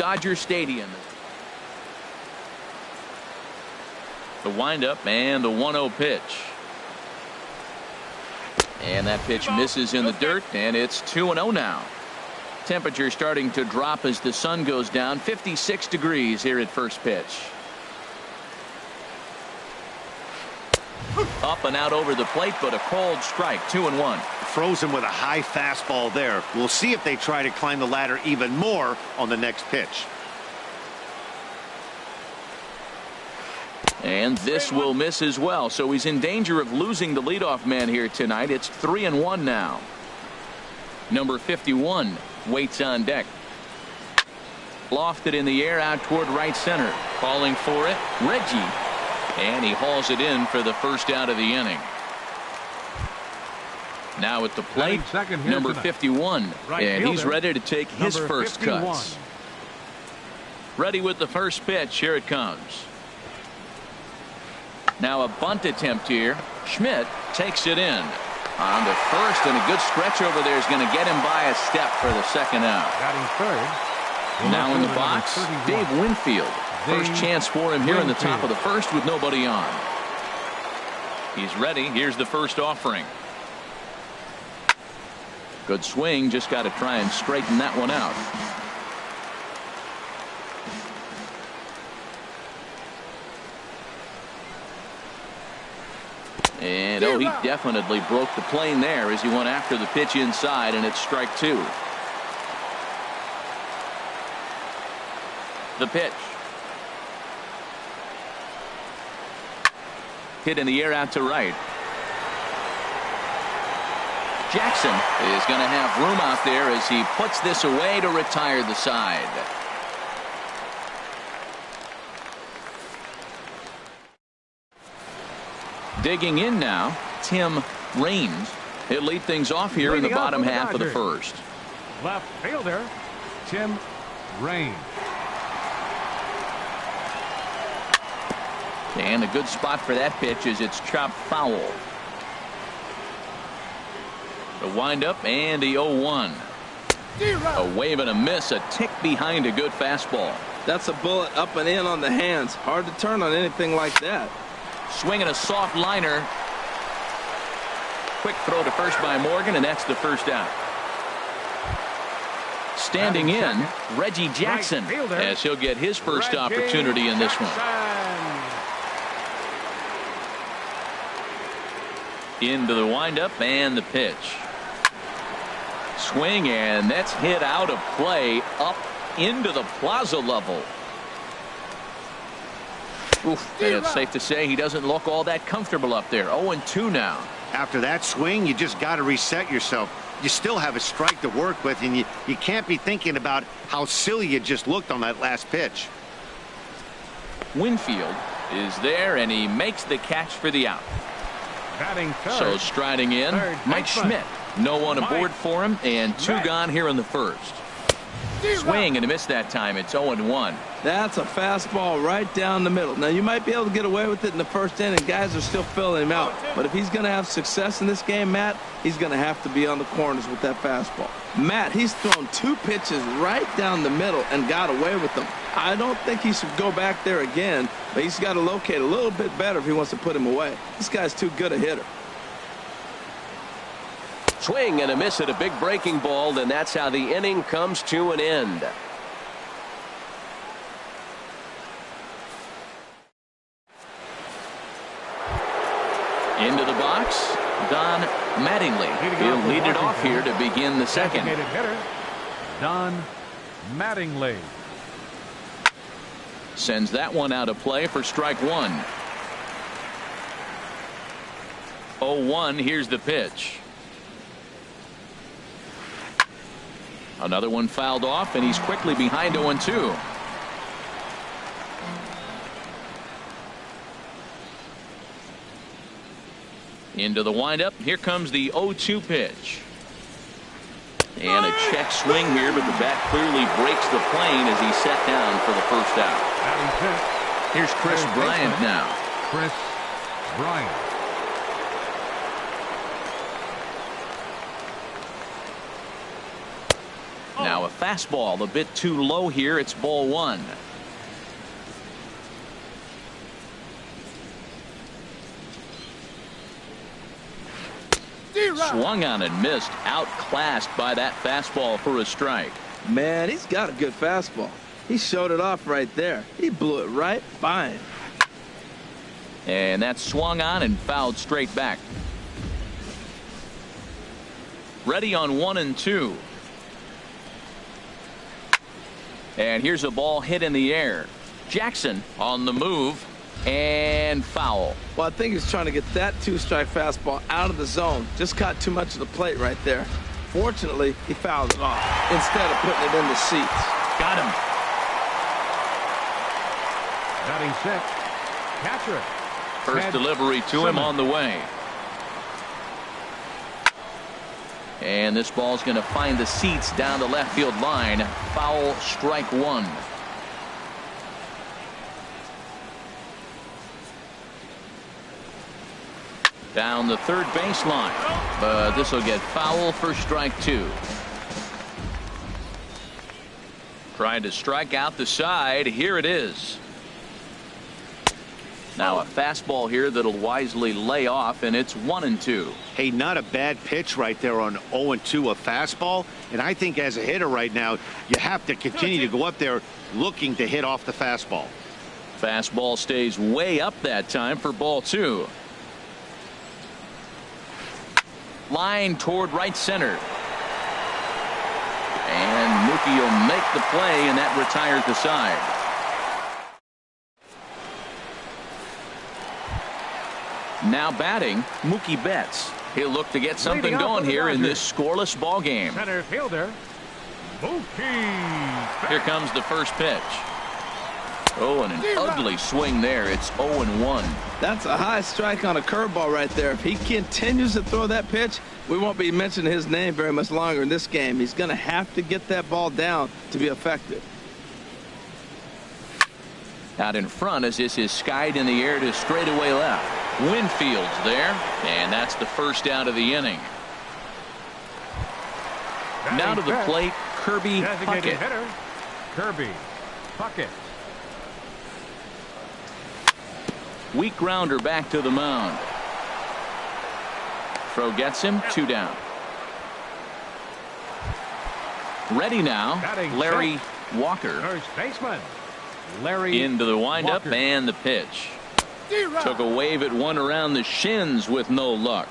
Dodger Stadium. The windup and the 1-0 pitch. And that pitch misses in the dirt, and it's 2-0 now. Temperature starting to drop as the sun goes down. 56 degrees here at first pitch. Up and out over the plate, but a cold strike. 2-1. Frozen with a high fastball there. We'll see if they try to climb the ladder even more on the next pitch. And this will miss as well, so he's in danger of losing the leadoff man here tonight. It's 3-1 now. Number 51 waits on deck. Lofted in the air out toward right center. Calling for it, Reggie. And he hauls it in for the first out of the inning. Now at the plate, number 51. And he's ready to take his first cuts. Ready with the first pitch. Here it comes. Now a bunt attempt here. Schmidt takes it in. On the first, and a good stretch over there is going to get him by a step for the second out. Now in the box, Dave Winfield. First chance for him here in the top of the first with nobody on. He's ready. Here's the first offering. Good swing. Just got to try and straighten that one out. And oh, he definitely broke the plane there as he went after the pitch inside, and it's strike two. The pitch. Hit in the air out to right. Jackson is going to have room out there as he puts this away to retire the side. Digging in now, Tim Raines. He'll lead things off here in the bottom half of the first. Left fielder, Tim Raines. And a good spot for that pitch as it's chopped foul. The windup and the 0-1. A wave and a miss, a tick behind a good fastball. That's a bullet up and in on the hands. Hard to turn on anything like that. Swinging a soft liner. Quick throw to first by Morgan, and that's the first out. Standing in, Reggie Jackson, as he'll get his first opportunity in this one. Into the windup and the pitch. Swing, and that's hit out of play up into the plaza level. Oof, and it's safe to say he doesn't look all that comfortable up there. 0-2 now. After that swing, you just got to reset yourself. You still have a strike to work with, and you can't be thinking about how silly you just looked on that last pitch. Winfield is there, and he makes the catch for the out. So striding in, Mike Schmidt. No one aboard for him, and two gone here in the first. Swing and a miss that time. It's 0-1. That's a fastball right down the middle. Now you might be able to get away with it in the first inning. Guys are still filling him out. But if he's going to have success in this game, Matt, he's going to have to be on the corners with that fastball. Matt, he's thrown two pitches right down the middle and got away with them. I don't think he should go back there again, but he's got to locate a little bit better if he wants to put him away. This guy's too good a hitter. Swing and a miss at a big breaking ball, and that's how the inning comes to an end. Into the box, Don Mattingly. He'll lead it off here to begin the second. Hitter, Don Mattingly. Sends that one out of play for strike one. 0-1. Here's the pitch. Another one fouled off, and he's quickly behind 0-2. Into the windup. Here comes the 0-2 pitch. And a check swing here, but the bat clearly breaks the plane as he's set down for the first out. Here's Chris Bryant now. Chris Bryant. Now a fastball a bit too low here. It's ball one. Swung on and missed. Outclassed by that fastball for a strike. Man, he's got a good fastball. He showed it off right there. He blew it right by him. And that swung on and fouled straight back. Ready on 1-2. And here's a ball hit in the air. Jackson on the move and foul. Well, I think he's trying to get that 2-strike fastball out of the zone. Just caught too much of the plate right there. Fortunately, he fouled it off instead of putting it in the seats. Got him. Batting set. Catcher. First delivery to him on the way. And this ball's going to find the seats down the left field line. Foul, strike one. Down the third baseline. But this will get foul for strike two. Trying to strike out the side. Here it is. Now a fastball here that'll wisely lay off, and it's 1-2. Hey, not a bad pitch right there on 0-2, a fastball. And I think as a hitter right now, you have to continue to go up there looking to hit off the fastball. Fastball stays way up that time for ball two. Line toward right center. And Mookie will make the play, and that retires the side. Now batting, Mookie Betts. He'll look to get something going here in this scoreless ball game. Center fielder, Mookie. Here comes the first pitch. Oh, and an ugly swing there. It's 0-1. That's a high strike on a curveball right there. If he continues to throw that pitch, we won't be mentioning his name very much longer in this game. He's going to have to get that ball down to be effective. Out in front as this is skied in the air to straightaway left. Winfield's there, and that's the first out of the inning. Now to the plate, Kirby Puckett. Hitter, Kirby Puckett. Weak grounder back to the mound. Throw gets him, 2 down. Ready now, Larry Walker. First baseman, Larry into the windup Walker. And the pitch. Took a wave at one around the shins with no luck.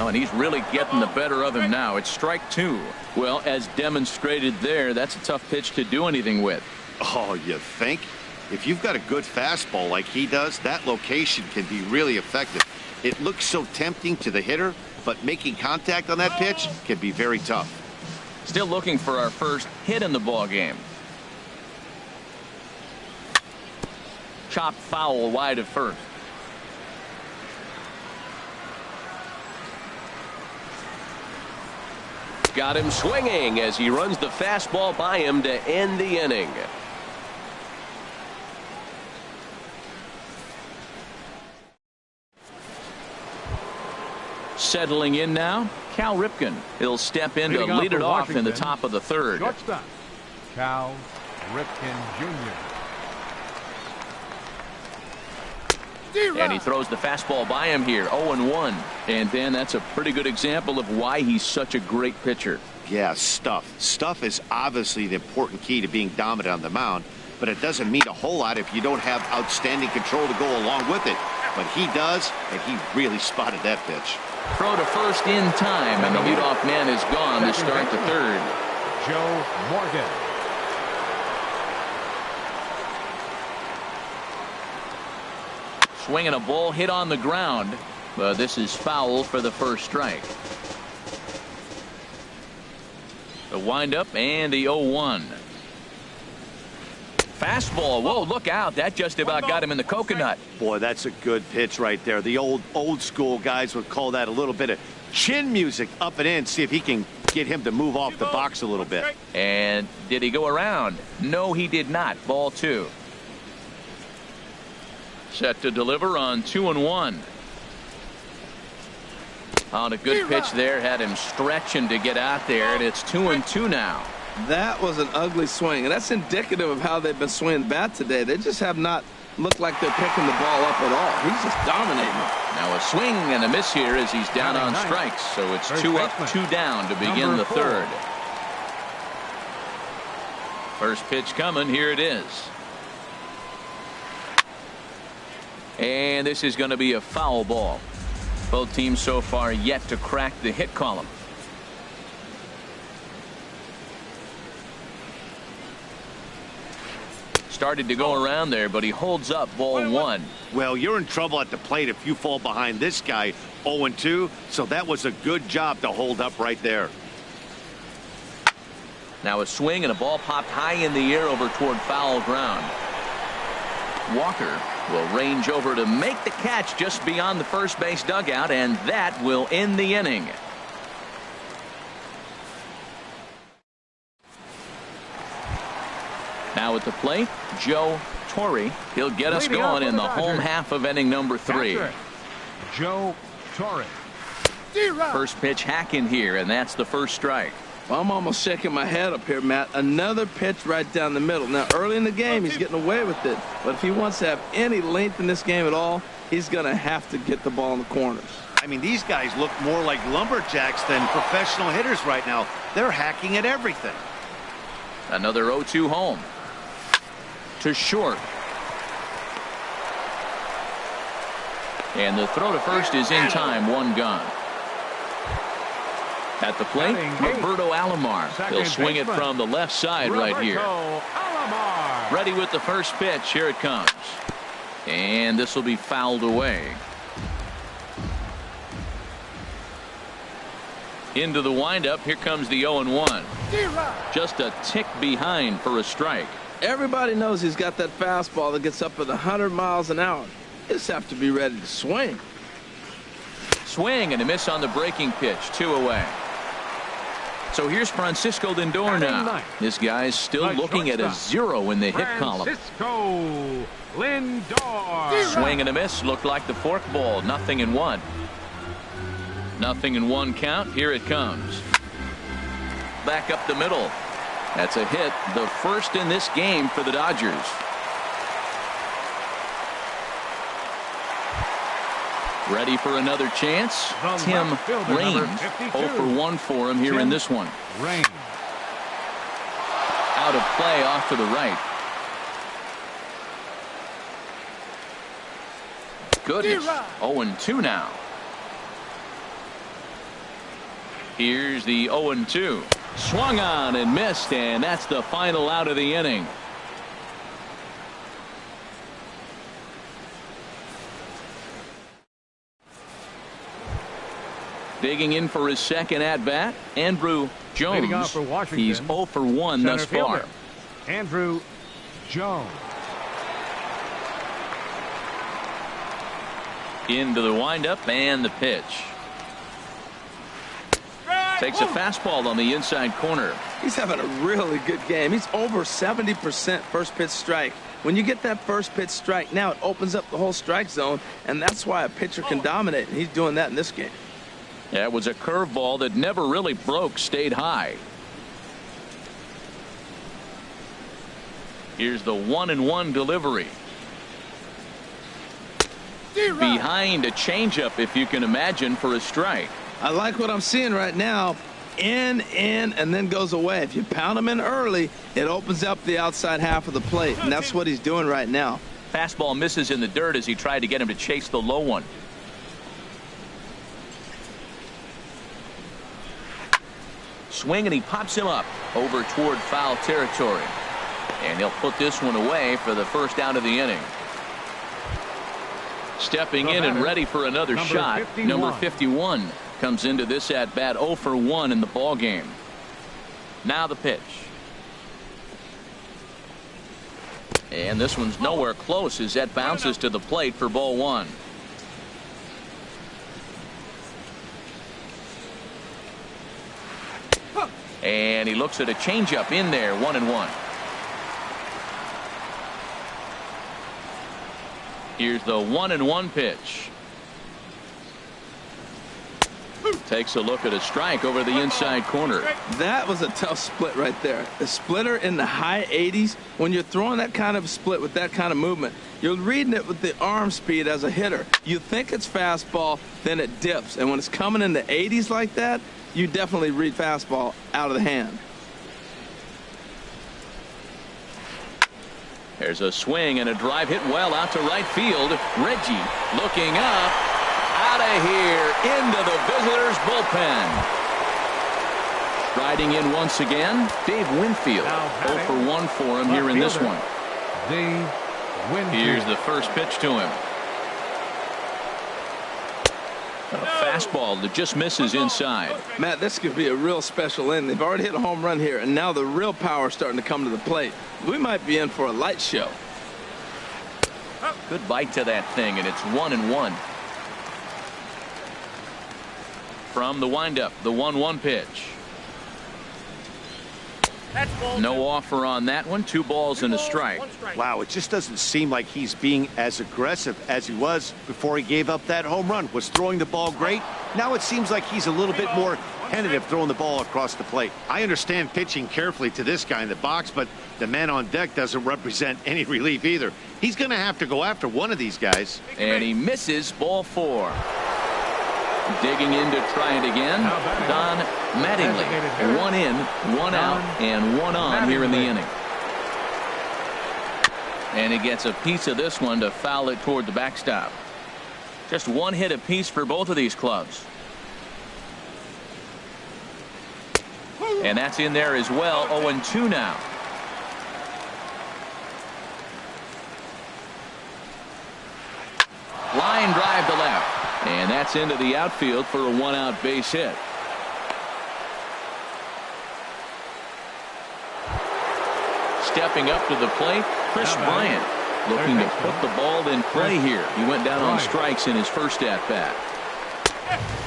Oh, and he's really getting the better of him now. It's strike two. Well, as demonstrated there, that's a tough pitch to do anything with. Oh, you think? If you've got a good fastball like he does, that location can be really effective. It looks so tempting to the hitter, but making contact on that pitch can be very tough. Still looking for our first hit in the ball game. Chop foul wide of first. Got him swinging as he runs the fastball by him to end the inning. Settling in now, Cal Ripken. He'll step in to lead it off in the top of the third. Shortstop, Cal Ripken Jr. And he throws the fastball by him here, 0-1. And then that's a pretty good example of why he's such a great pitcher. Yeah, stuff. Stuff is obviously the important key to being dominant on the mound, but it doesn't mean a whole lot if you don't have outstanding control to go along with it. But he does, and he really spotted that pitch. Throw to first in time, and the leadoff man is gone to start the third. Joe Morgan. Swinging a ball hit on the ground, but this is foul for the first strike. The windup and the 0-1. Fastball. Whoa, look out. That just about got him in the coconut. Boy, that's a good pitch right there. The old school guys would call that a little bit of chin music up and in. See if he can get him to move off the box a little bit. And did he go around? No, he did not. Ball two. Set to deliver on 2-1. On a good pitch there, had him stretching to get out there, and it's 2-2 now. That was an ugly swing, and that's indicative of how they've been swinging the bat today. They just have not looked like they're picking the ball up at all. He's just dominating. Now a swing and a miss here as he's down on strikes. So it's 2 up, 2 down to begin the third. First pitch coming. Here it is. And this is going to be a foul ball. Both teams so far yet to crack the hit column. Started to go around there, but he holds up ball 1. Well, you're in trouble at the plate if you fall behind this guy 0-2, so that was a good job to hold up right there. Now a swing and a ball popped high in the air over toward foul ground. Walker will range over to make the catch just beyond the first base dugout, and that will end the inning. Now at the plate, Joe Torre. He'll get us going in the home half of inning number 3. Joe Torre. First pitch hacking here, and that's the first strike. Well, I'm almost shaking my head up here, Matt. Another pitch right down the middle. Now, early in the game, he's getting away with it. But if he wants to have any length in this game at all, he's going to have to get the ball in the corners. I mean, these guys look more like lumberjacks than professional hitters right now. They're hacking at everything. Another 0-2 home. To short. And the throw to first is in time. 1 gone. At the plate, Roberto Alomar. He'll swing it from the left side right here. Ready with the first pitch. Here it comes. And this will be fouled away. Into the windup. Here comes the 0-1. Just a tick behind for a strike. Everybody knows he's got that fastball that gets up at 100 miles an hour. You just have to be ready to swing. Swing and a miss on the breaking pitch. 2 away. So here's Francisco Lindor now. This guy's still looking at a 0 in the hit column. Francisco Lindor. Swing and a miss. Looked like the forkball. 0-1. 0-1 count. Here it comes. Back up the middle. That's a hit. The first in this game for the Dodgers. Ready for another chance. Tim Raines. 0-for-1 for him here in this one. Out of play off to the right. Goodness. 0-2 now. Here's the 0-2. Swung on and missed, and that's the final out of the inning. Digging in for his second at-bat, Andrew Jones. He's 0-for-1 thus far. Andrew Jones. Into the windup and the pitch. Takes a fastball on the inside corner. He's having a really good game. He's over 70% first pitch strike. When you get that first pitch strike, now it opens up the whole strike zone, and that's why a pitcher can dominate, and he's doing that in this game. Yeah, it was a curveball that never really broke, stayed high. Here's the 1-1 delivery. Behind a changeup, if you can imagine, for a strike. I like what I'm seeing right now. In, and then goes away. If you pound him in early, it opens up the outside half of the plate, and that's what he's doing right now. Fastball misses in the dirt as he tried to get him to chase the low one. Swing, and he pops him up over toward foul territory. And he'll put this one away for the first out of the inning. Stepping in and ready for another shot, number 51 comes into this at-bat 0-for-1 in the ball game. Now the pitch. And this one's nowhere close as that bounces to the plate for ball 1. And he looks at a changeup in there, 1-1. Here's the 1-1 pitch. Takes a look at a strike over the inside corner. That was a tough split right there. A splitter in the high 80s. When you're throwing that kind of split with that kind of movement, you're reading it with the arm speed as a hitter. You think it's fastball, then it dips. And when it's coming in the 80s like that, you definitely read fastball out of the hand. There's a swing and a drive hit well out to right field. Reggie looking up. Out of here into the visitors' bullpen. Striding in once again, Dave Winfield. 0 for 1 for him here in this one. Dave Winfield. Here's the first pitch to him. A fastball that just misses inside. Matt, this could be a real special inning. They've already hit a home run here, and now the real power is starting to come to the plate. We might be in for a light show. Good bite to that thing, and it's 1-1. From the windup, the 1-1 pitch. No offer on that one. 2 balls and a strike. Wow, it just doesn't seem like he's being as aggressive as he was before he gave up that home run. Was throwing the ball great. Now it seems like he's a little bit more tentative throwing the ball across the plate. I understand pitching carefully to this guy in the box, but the man on deck doesn't represent any relief either. He's going to have to go after one of these guys. And he misses. Ball 4. Digging in to try it again. Don Mattingly. 1 in, 1 out, and 1 on here in the inning. And he gets a piece of this one to foul it toward the backstop. Just 1 hit apiece for both of these clubs. And that's in there as well. 0-2 now. Line drive to left. And that's into the outfield for a 1-out base hit. Stepping up to the plate, Chris Bryant looking to put the ball in play here. He went down on strikes in his first at-bat.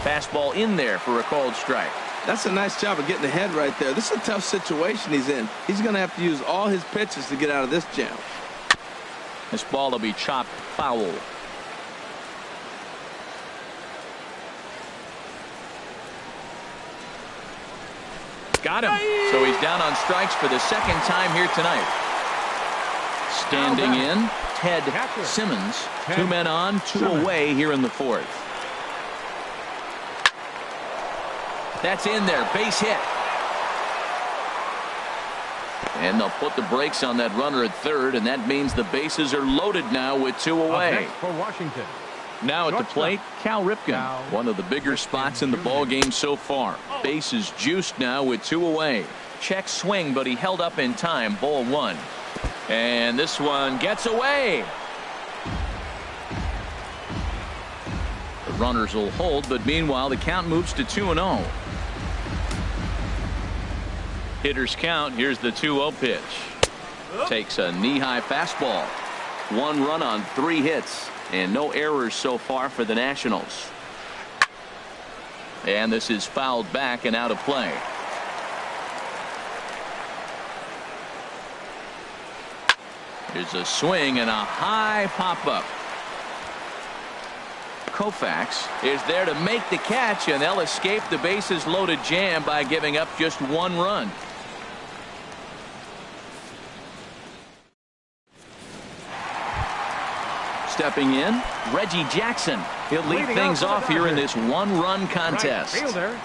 Fastball in there for a called strike. That's a nice job of getting ahead right there. This is a tough situation he's in. He's going to have to use all his pitches to get out of this jam. This ball will be chopped foul. Got him. So he's down on strikes for the second time here tonight. Standing in, Ted Simmons. 2 men on, 2 away here in the 4th. That's in there. Base hit. And they'll put the brakes on that runner at third, and that means the bases are loaded now with 2 away. For Washington. Now at the plate, Cal Ripken, one of the bigger spots in the ball game so far. Bases juiced now with 2 away. Check swing, but he held up in time. Ball 1. And this one gets away. The runners will hold, but meanwhile the count moves to 2-0. Hitters count. Here's the 2-0 pitch. Takes a knee-high fastball. 1 run on 3 hits. And no errors so far for the Nationals. And this is fouled back and out of play. Here's a swing and a high pop-up. Koufax is there to make the catch, and they'll escape the bases loaded jam by giving up just 1 run. Stepping in, Reggie Jackson. He'll lead things off here in this 1-run contest. Right fielder,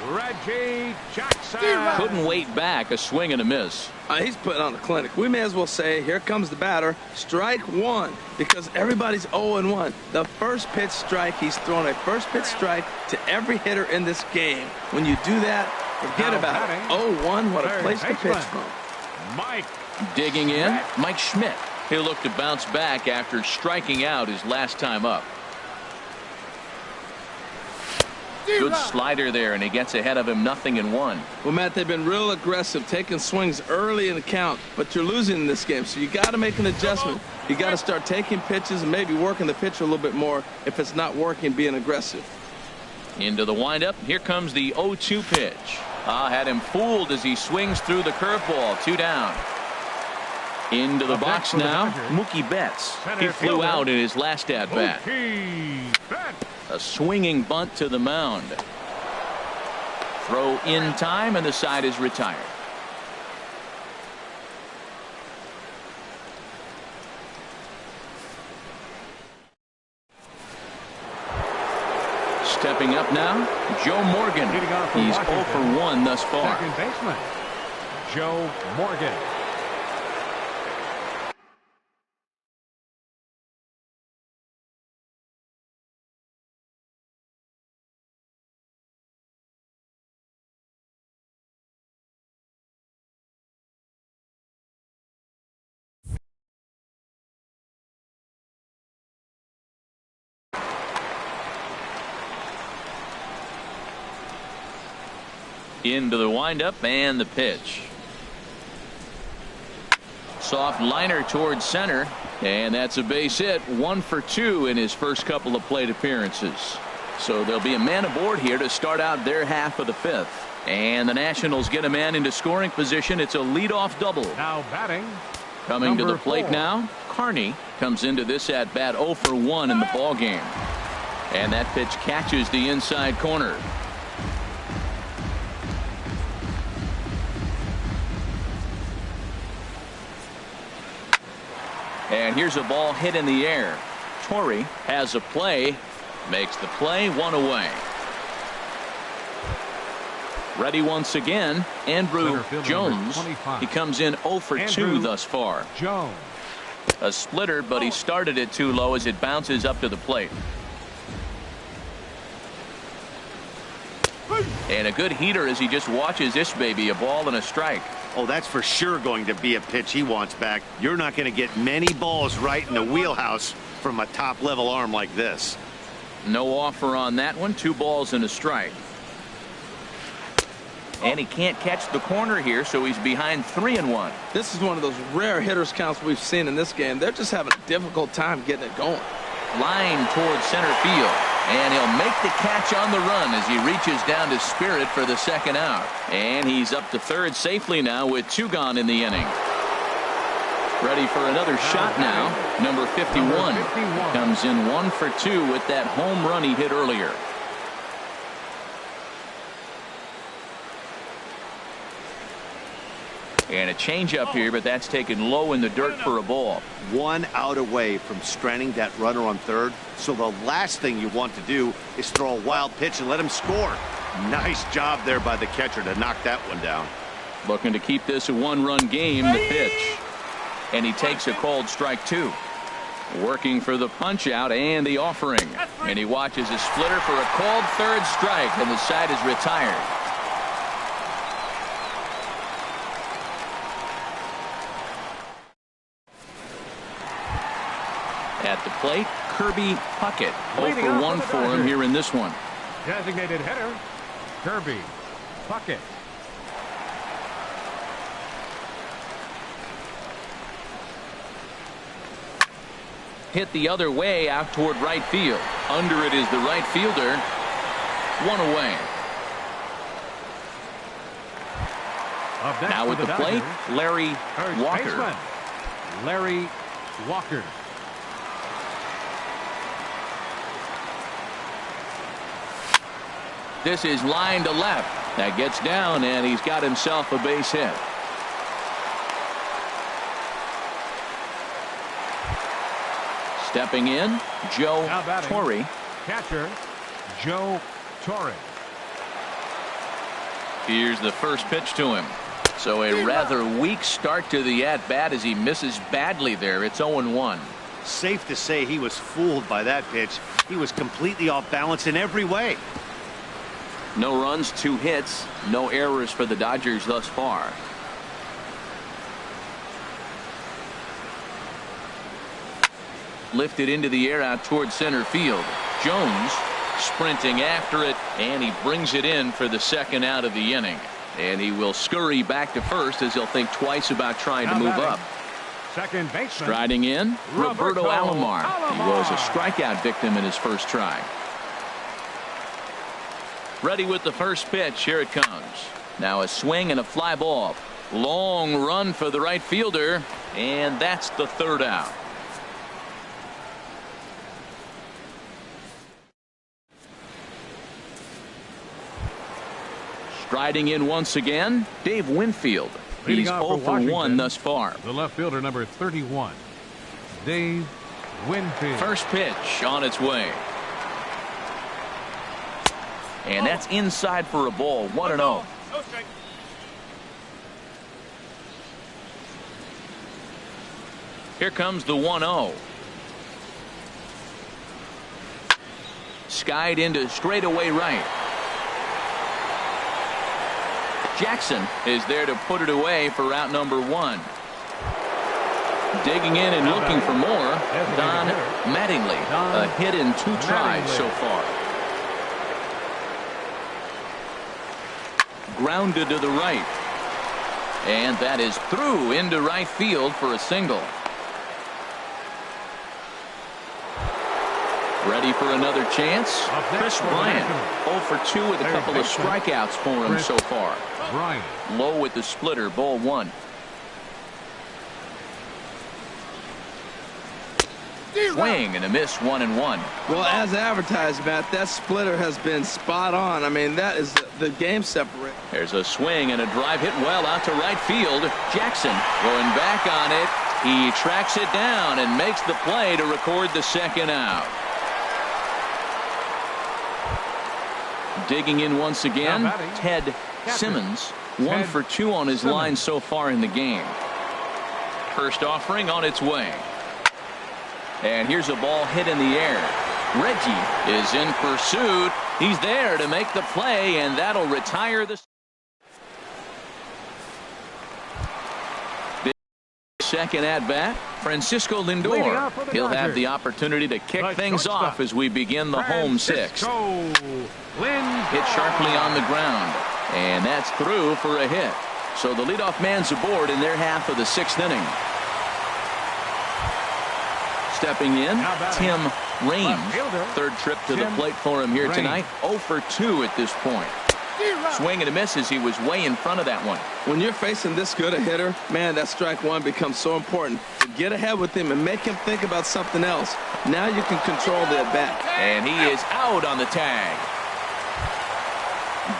Reggie Jackson. Couldn't wait back. A swing and a miss. He's putting on a clinic. We may as well say, here comes the batter. Strike 1, because everybody's 0-1. The first pitch strike, he's thrown a first pitch strike to every hitter in this game. When you do that, forget about it. 0-1, what a place to pitch from. Mike. Digging in, Mike Schmidt. He'll look to bounce back after striking out his last time up. Good slider there, and he gets ahead of him. 0-1. Well, Matt, they've been real aggressive, taking swings early in the count, but you're losing in this game, so you got to make an adjustment. You got to start taking pitches and maybe working the pitcher a little bit more if it's not working, being aggressive. Into the windup. Here comes the 0-2 pitch. Had him fooled as he swings through the curveball. 2 down. Into the box now, Mookie Betts. He flew out in his last at-bat. A swinging bunt to the mound. Throw in time, and the side is retired. Stepping up now, Joe Morgan. He's 0 for 1 thus far. Second baseman, Joe Morgan. Into the windup and the pitch. Soft liner towards center, and that's a base hit. 1 for 2 in his first couple of plate appearances. So there'll be a man aboard here to start out their half of the 5th. And the Nationals get a man into scoring position. It's a leadoff double. Now batting, coming to the plate 4. now. Carney comes into this at bat 0 for 1 in the ball game. And that pitch catches the inside corner. And here's a ball hit in the air. Torrey has a play, makes the play, 1 away. Ready once again, Andrew Jones. He comes in 0 for 2 thus far. Jones. A splitter, but he started it too low as it bounces up to the plate. And a good heater as he just watches this baby, a ball and a strike. Oh, that's for sure going to be a pitch he wants back. You're not going to get many balls right in the wheelhouse from a top-level arm like this. No offer on that one. 2 balls and a strike. And he can't catch the corner here, so he's behind 3-1. This is one of those rare hitters counts we've seen in this game. They're just having a difficult time getting it going. Line towards center field. And he'll make the catch on the run as he reaches down to Spirit for the second out. And he's up to third safely now with 2 gone in the inning. Ready for another shot now. Number 51 comes in 1 for 2 with that home run he hit earlier. And a changeup here, but that's taken low in the dirt for a ball. 1 out away from stranding that runner on third. So the last thing you want to do is throw a wild pitch and let him score. Nice job there by the catcher to knock that one down. Looking to keep this a 1-run game. The pitch. And he takes a called strike 2. Working for the punch out and the offering. And he watches a splitter for a called third strike, and the side is retired. At the plate, Kirby Puckett. 0 for 1 for him here in this one. Designated hitter, Kirby Puckett. Hit the other way out toward right field. Under it is the right fielder. 1 away. Now with the plate, Larry Walker. Larry Walker. This is line to left. That gets down, and he's got himself a base hit. Stepping in, Joe Torre. Catcher, Joe Torre. Here's the first pitch to him. So a rather weak start to the at-bat as he misses badly there. It's 0-1. Safe to say he was fooled by that pitch. He was completely off balance in every way. No runs, 2 hits, no errors for the Dodgers thus far. Lifted into the air out toward center field. Jones sprinting after it, and he brings it in for the second out of the inning. And he will scurry back to first as he'll think twice about trying to move up. Second baseman. Striding in, Roberto Alomar. He was a strikeout victim in his first try. Ready with the first pitch. Here it comes. Now a swing and a fly ball. Long run for the right fielder, and that's the third out. Striding in once again, Dave Winfield. Leading He's off 0 for 1 Washington, thus far. The left fielder, number 31, Dave Winfield. First pitch on its way. And that's inside for a ball. 1-0. Here comes the 1-0. Skied into straightaway right. Jackson is there to put it away for out number 1. Digging in and looking for more, Don Mattingly. A hit in 2 tries so far. Grounded to the right. And that is through into right field for a single. Ready for another chance? Chris Bryant, 0 for 2 with a couple of strikeouts for him so far. Low with the splitter, ball 1. Swing and a miss, 1-1. Well, as advertised, Matt, that splitter has been spot on. I mean, that is the game separator. There's a swing and a drive hit well out to right field. Jackson going back on it. He tracks it down and makes the play to record the second out. Digging in once again, Ted Simmons, 1 for 2 on his line so far in the game. First offering on its way. And here's a ball hit in the air. Reggie is in pursuit. He's there to make the play, and that'll retire the second at bat. Francisco Lindor. He'll have the opportunity to kick things off as we begin the home 6th. Hit sharply on the ground, and that's through for a hit. So the leadoff man's aboard in their half of the 6th inning. Stepping in, Tim Raines. Third trip to the plate for him here tonight. 0 for 2 at this point. Swing and a miss as he was way in front of that one. When you're facing this good a hitter, man, that strike 1 becomes so important. To get ahead with him and make him think about something else. Now you can control the at bat. And he is out on the tag.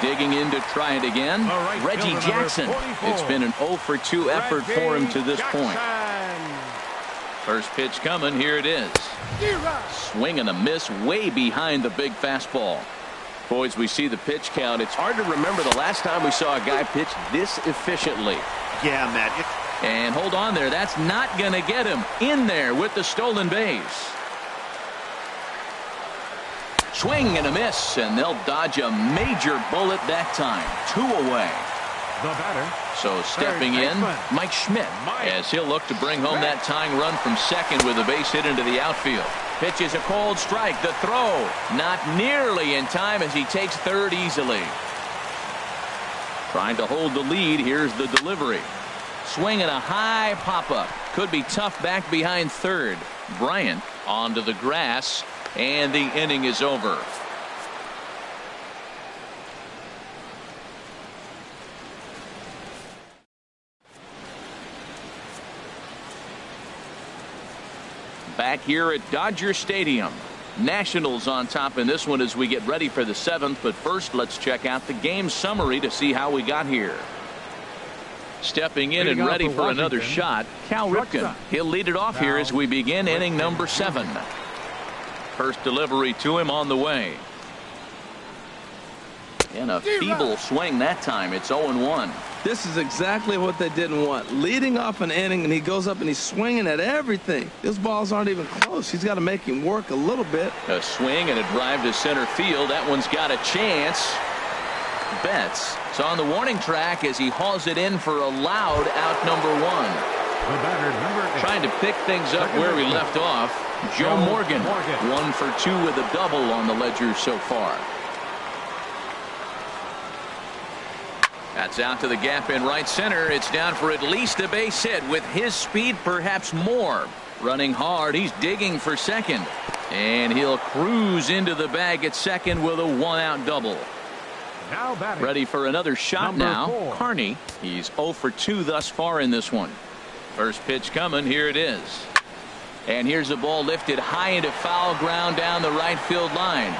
Digging in to try it again, Reggie Jackson. It's been an 0 for 2 effort for him to this point. First pitch coming, here it is. Swing and a miss way behind the big fastball. Boys, we see the pitch count. It's hard to remember the last time we saw a guy pitch this efficiently. Yeah, Matt. And hold on there. That's not going to get him in there with the stolen base. Swing and a miss, and they'll dodge a major bullet that time. 2 away. The batter. So stepping in, Mike Schmidt, as he'll look to bring home that tying run from second with a base hit into the outfield. Pitch is a cold strike. The throw not nearly in time as he takes third easily. Trying to hold the lead. Here's the delivery. Swing and a high pop-up. Could be tough back behind third. Bryant onto the grass, and the inning is over. Back here at Dodger Stadium. Nationals on top in this one as we get ready for the 7th. But first, let's check out the game summary to see how we got here. Stepping in and ready for another shot, Cal Ripken. He'll lead it off here as we begin inning number 7. First delivery to him on the way. And a feeble swing that time. It's 0-1. This is exactly what they didn't want. Leading off an inning, and he goes up and he's swinging at everything. Those balls aren't even close. He's got to make him work a little bit. A swing and a drive to center field. That one's got a chance. Betts is on the warning track as he hauls it in for a loud out number 1. The batter, number 8. Trying to pick things up where we left off. Joe Morgan. 1 for 2 with a double on the ledger so far. That's out to the gap in right center. It's down for at least a base hit. With his speed, perhaps more. Running hard. He's digging for second. And he'll cruise into the bag at second with a 1-out double. Now batting. Ready for another shot now. 4. Carney. He's 0 for 2 thus far in this one. First pitch coming. Here it is. And here's a ball lifted high into foul ground down the right field line.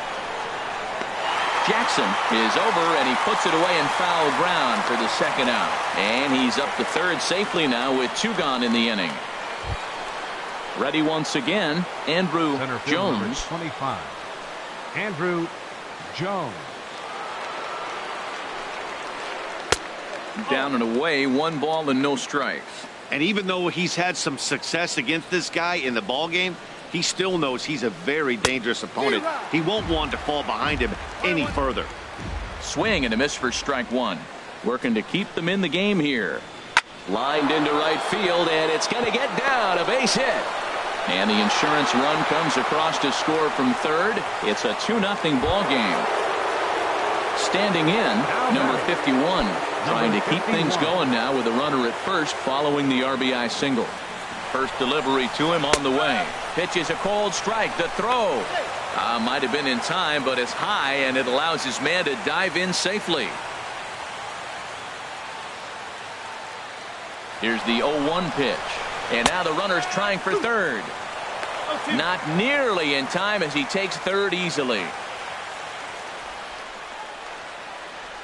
Jackson is over, and he puts it away in foul ground for the second out. And he's up to third safely now with 2 gone in the inning. Ready once again, Andrew Jones. 25. Andrew Jones. Down and away, 1 ball and no strikes. And even though he's had some success against this guy in the ball game, he still knows he's a very dangerous opponent. He won't want to fall behind him any further. Swing and a miss for strike 1. Working to keep them in the game here. Lined into right field, and it's going to get down, a base hit. And the insurance run comes across to score from third. It's a 2-0 ball game. Standing in, number 51, trying to keep things going now with a runner at first following the RBI single. First delivery to him on the way. Pitches a cold strike. The throw might have been in time, but it's high, and it allows his man to dive in safely. Here's the 0-1 pitch. And now the runner's trying for third. Not nearly in time as he takes third easily.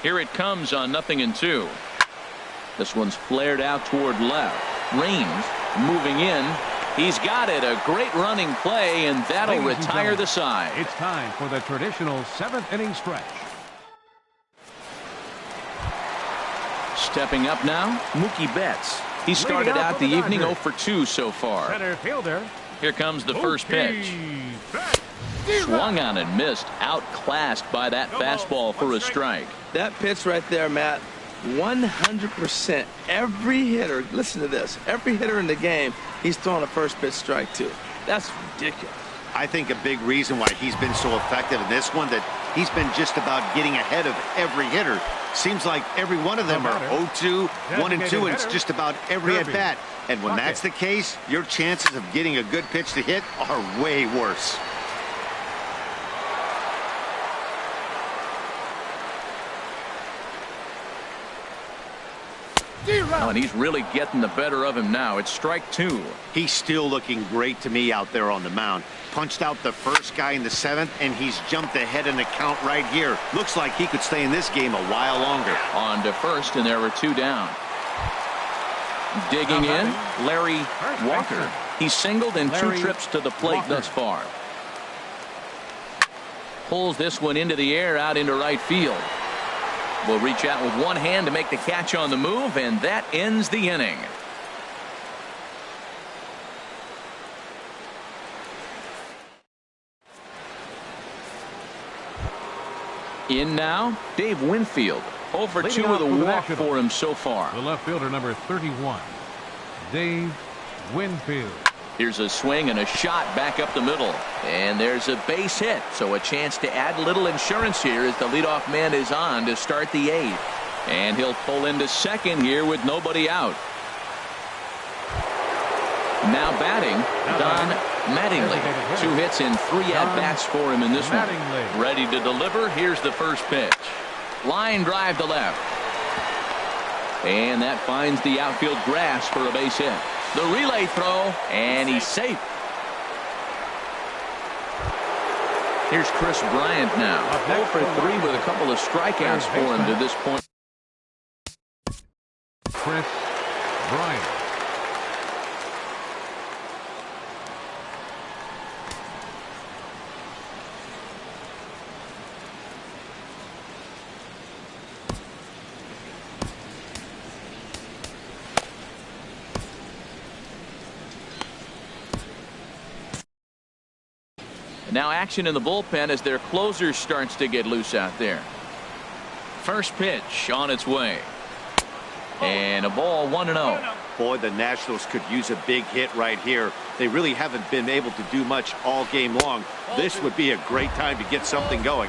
Here it comes on 0-2. This one's flared out toward left. Raines moving in. He's got it. A great running play, and that'll retire the side. It's time for the traditional 7th inning stretch. Stepping up now, Mookie Betts. He started out the evening 0 for 2 so far. Center fielder. Here comes the first pitch. Swung on and missed. Outclassed by that fastball for a strike. That pitch right there, Matt, 100%. Every hitter, listen to this, every hitter in the game, he's throwing a first pitch strike to. That's ridiculous. I think a big reason why he's been so effective in this one, that he's been just about getting ahead of every hitter. Seems like every one of them are 0-2, 1-2, and it's just about every at bat. And when that's the case, your chances of getting a good pitch to hit are way worse. Oh, and he's really getting the better of him now. It's strike 2. He's still looking great to me out there on the mound. Punched out the first guy in the 7th, and he's jumped ahead in the count right here. Looks like he could stay in this game a while longer. On to first, and there were 2 down. Digging in, Larry Walker. He's singled in 2 trips to the plate thus far. Pulls this one into the air out into right field. Will reach out with one hand to make the catch on the move, and that ends the inning. In now, Dave Winfield. 0 for 2 with a walk for him so far. The left fielder, number 31, Dave Winfield. Here's a swing and a shot back up the middle. And there's a base hit. So a chance to add a little insurance here as the leadoff man is on to start the 8th. And he'll pull into second here with nobody out. Now batting, Don Mattingly. 2 hits and 3 at-bats for him in this one. Ready to deliver. Here's the first pitch. Line drive to left. And that finds the outfield grass for a base hit. The relay throw, and he's safe. Here's Chris Bryant now. 0 for 3 with a couple of strikeouts for him to this point. Chris Bryant. Now action in the bullpen as their closer starts to get loose out there. First pitch on its way. And a ball 1-0. Boy, the Nationals could use a big hit right here. They really haven't been able to do much all game long. This would be a great time to get something going.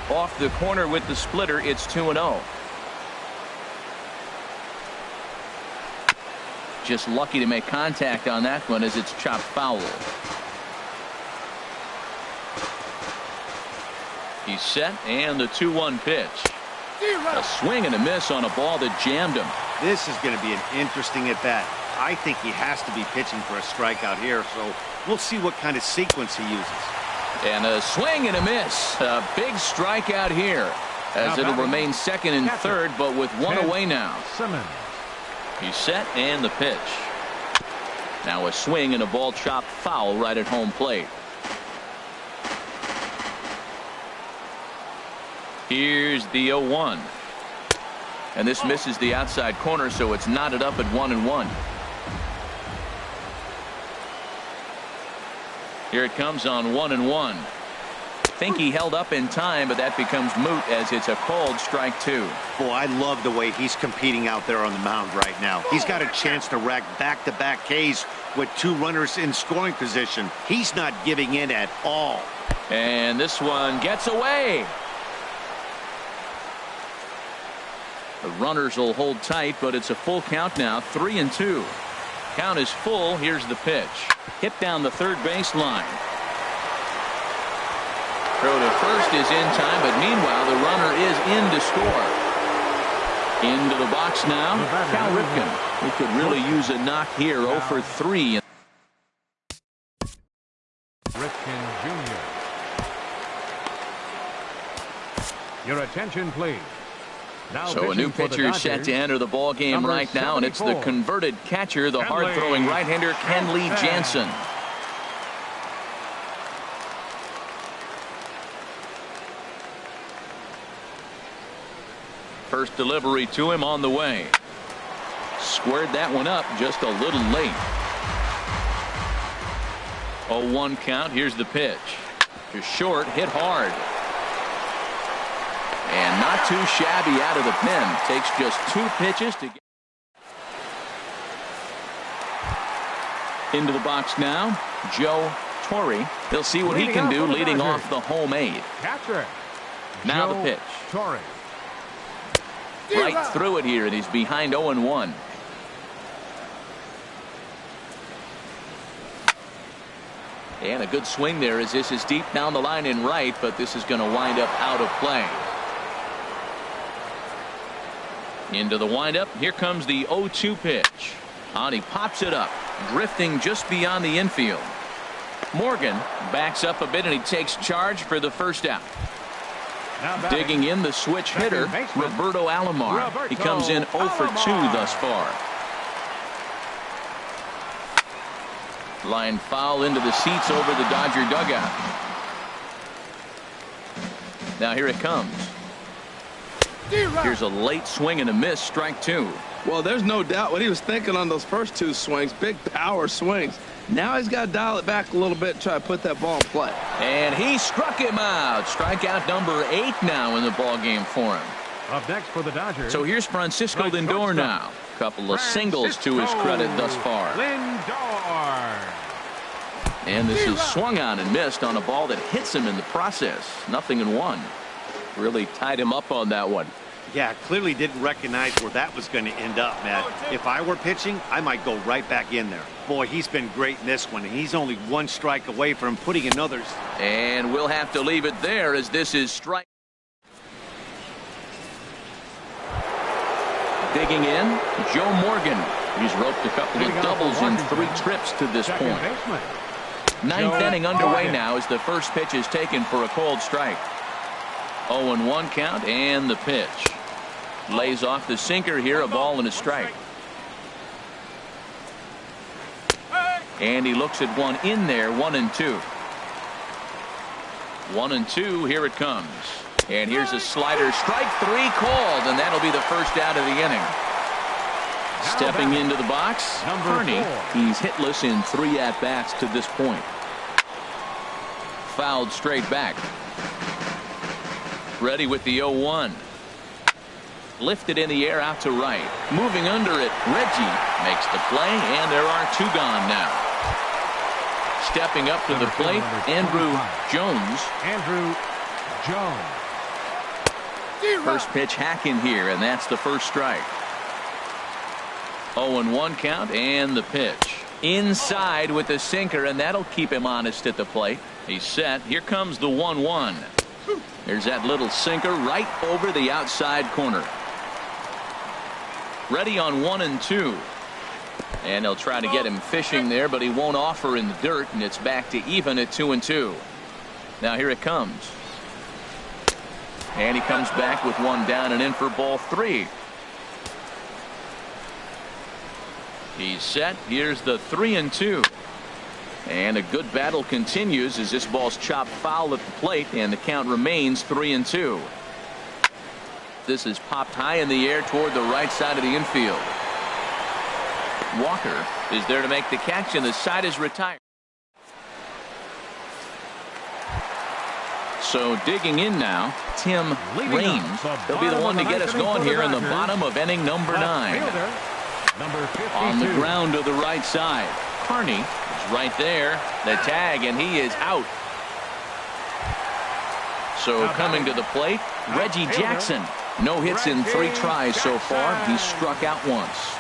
Off the corner with the splitter, it's 2-0. Just lucky to make contact on that one as it's chopped foul. He's set, and the 2-1 pitch. A swing and a miss on a ball that jammed him. This is going to be an interesting at bat. I think he has to be pitching for a strikeout here, so we'll see what kind of sequence he uses. And a swing and a miss. A big strikeout here, as it'll remain second and third, but with one away now. He's set, and the pitch. Now a swing and a ball chopped foul right at home plate. Here's the 0-1. And this misses the outside corner, so it's knotted up at 1-1. Here it comes on 1-1. Think he held up in time, but that becomes moot as it's a called strike 2. Boy, I love the way he's competing out there on the mound right now. He's got a chance to rack back-to-back Ks with 2 runners in scoring position. He's not giving in at all. And this one gets away. The runners will hold tight, but it's a full count now, 3-2. Count is full. Here's the pitch. Hit down the third baseline. Throw to first is in time, but meanwhile the runner is in to score. Into the box now, Cal Ripken. He could really use a knock here. 0 for 3. Ripken Jr. Your attention, please. Now so a new pitcher is set to enter the ball game right now, and it's the converted catcher, the hard-throwing right-hander Kenley Jansen. First delivery to him on the way. Squared that one up just a little late. 0-1 count. Here's the pitch. Just short, hit hard. And not too shabby out of the pen. Takes just 2 pitches to get into the box now. Joe Torre. He'll see what he can do leading off the home 8. Catcher. Now the pitch. Torre. Right through it here, and he's behind 0-1. And a good swing there as this is deep down the line in right, but this is going to wind up out of play. Into the windup. Here comes the 0-2 pitch. And he pops it up, drifting just beyond the infield. Morgan backs up a bit, and he takes charge for the first out. Digging in, the switch hitter, Roberto Alomar. He comes in 0 for 2 thus far. Line foul into the seats over the Dodger dugout. Now here it comes. Here's a late swing and a miss, strike 2. Well, there's no doubt what he was thinking on those first 2 swings. Big power swings. Now he's got to dial it back a little bit, try to put that ball in play. And he struck him out. Strikeout number 8 now in the ball game for him. Up next for the Dodgers. So here's Francisco Lindor now. Couple of singles to his credit thus far. Lindor. And this is swung on and missed on a ball that hits him in the process. 0-1. Really tied him up on that one. Yeah, clearly didn't recognize where that was going to end up, Matt. If I were pitching, I might go right back in there. Boy, he's been great in this one, and he's only 1 strike away from putting another. And we'll have to leave it there as this is strike. Digging in, Joe Morgan. He's roped a couple of doubles in 3 trips to this point. 9th inning underway now as the first pitch is taken for a called strike. 0-1 count, and the pitch. Lays off the sinker here, a ball and a strike. And he looks at one in there, 1-2. 1-2, here it comes. And here's a slider, strike 3 called, and that'll be the first out of the inning. Stepping into the box, Kearney. He's hitless in 3 at-bats to this point. Fouled straight back. Ready with the 0-1. Lifted in the air out to right. Moving under it, Reggie makes the play, and there are 2 gone now. Stepping up to the plate, Andrew Jones. Andrew Jones. First pitch hacking here, and that's the first strike. 0-1 count, and the pitch. Inside with the sinker, and that'll keep him honest at the plate. He's set. Here comes the 1-1. There's that little sinker right over the outside corner. Ready on 1-2. And they'll try to get him fishing there, but he won't offer in the dirt, and it's back to even at 2-2. Now here it comes. And he comes back with one down and in for ball 3. He's set. Here's the 3-2. And a good battle continues as this ball's chopped foul at the plate, and the count remains 3-2. This is popped high in the air toward the right side of the infield. Walker is there to make the catch, and the side is retired. So digging in now, Tim Raines. He'll be the one to get us going here in the bottom of inning number 9. On the ground to the right side. Carney is right there. The tag, and he is out. So coming to the plate, Reggie Jackson. No hits in 3 tries so far. He's struck out once.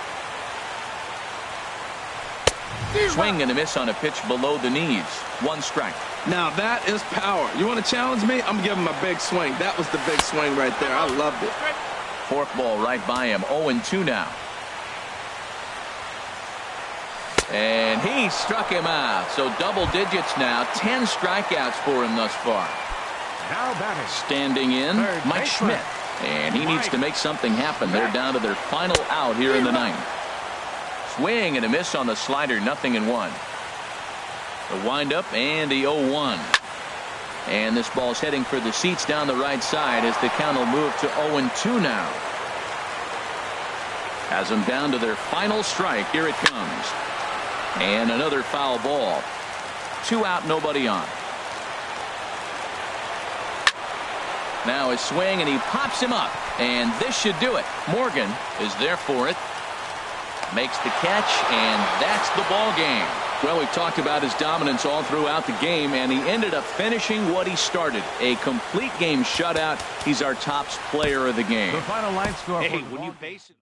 Swing and a miss on a pitch below the knees. 1 strike. Now that is power. You want to challenge me? I'm giving him a big swing. That was the big swing right there. I loved it. Forkball right by him. 0-2 now. And he struck him out. So double digits now. 10 strikeouts for him thus far. Now batting. Standing in, Mike Schmidt. And he needs to make something happen. They're down to their final out here in the 9th. Swing and a miss on the slider. 0-1. The windup and the 0-1. And this ball's heading for the seats down the right side as the count will move to 0-2 now. Has them down to their final strike. Here it comes. And another foul ball. 2 out, nobody on. Now a swing, and he pops him up. And this should do it. Morgan is there for it. Makes the catch, and that's the ball game. Well, we've talked about his dominance all throughout the game, and he ended up finishing what he started. A complete game shutout. He's our top player of the game. The final line score. Hey, when you base it